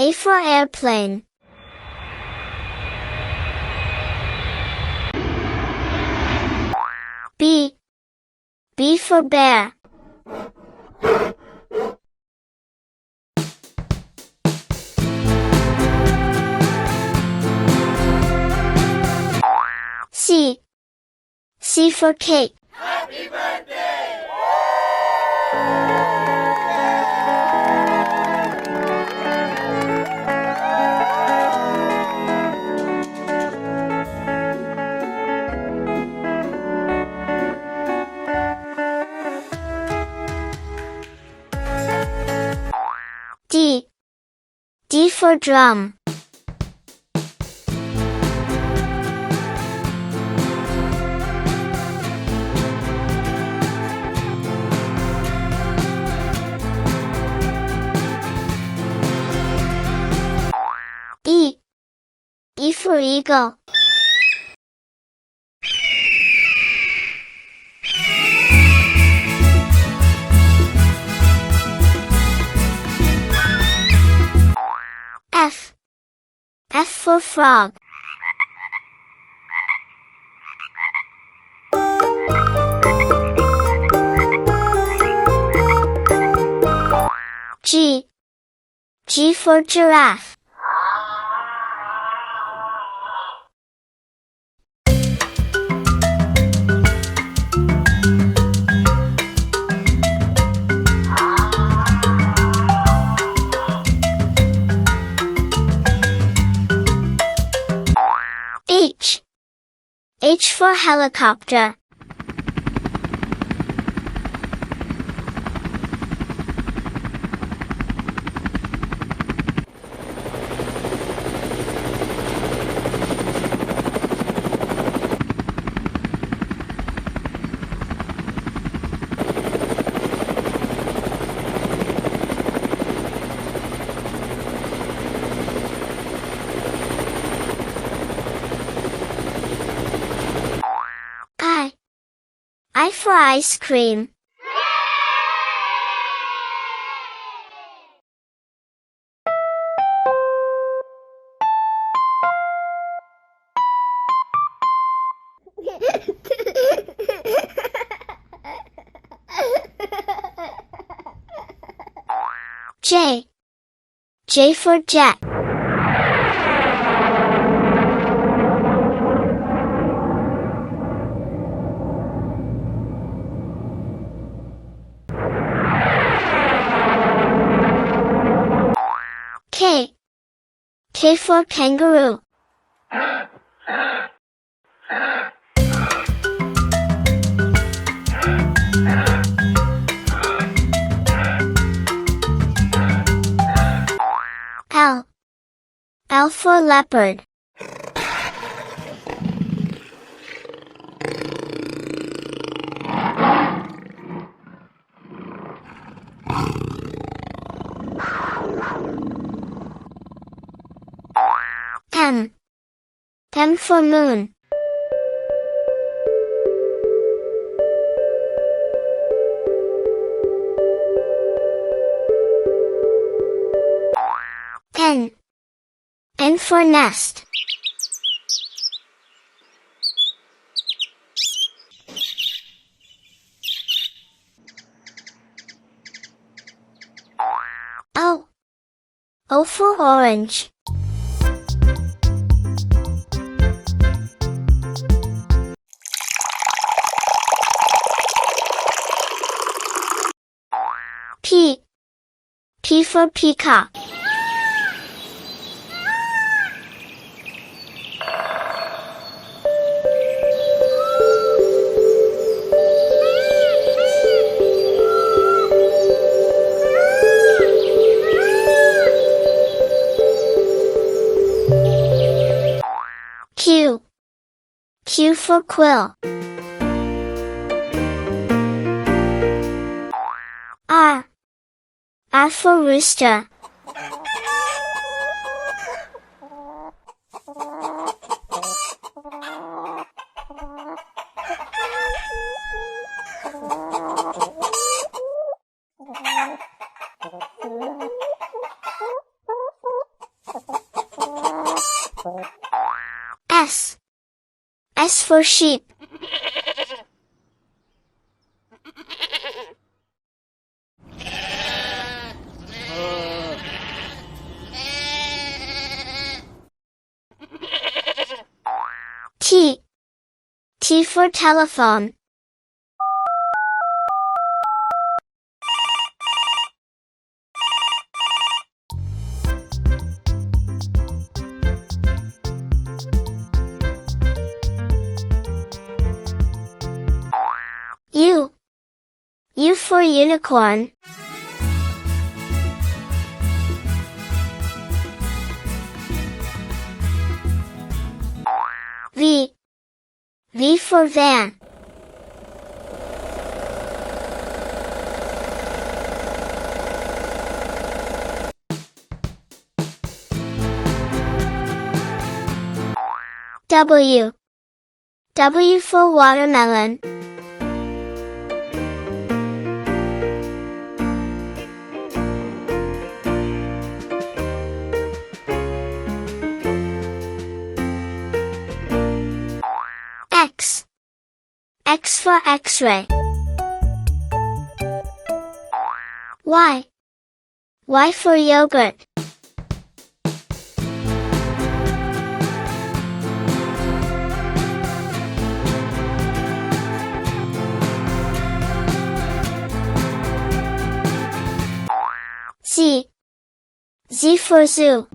A for airplane. B. B for bear. C. C for cake. Happy birthday! D. D for drum. E. E for eagle. F. F for frog. G. G for giraffe. H. H for helicopter. I for ice cream. J. J for jet. K. K for kangaroo. L. L for leopard. M. M for moon. N. N for nest. O. O for orange. P. P for peacock. Q. Q for quill. R. R for rooster. S. S for sheep. T. T for telephone. U. U for unicorn. V. V for van. W. W for watermelon. X. X for X-ray. Y. Y for yogurt. Z. Z for zoo.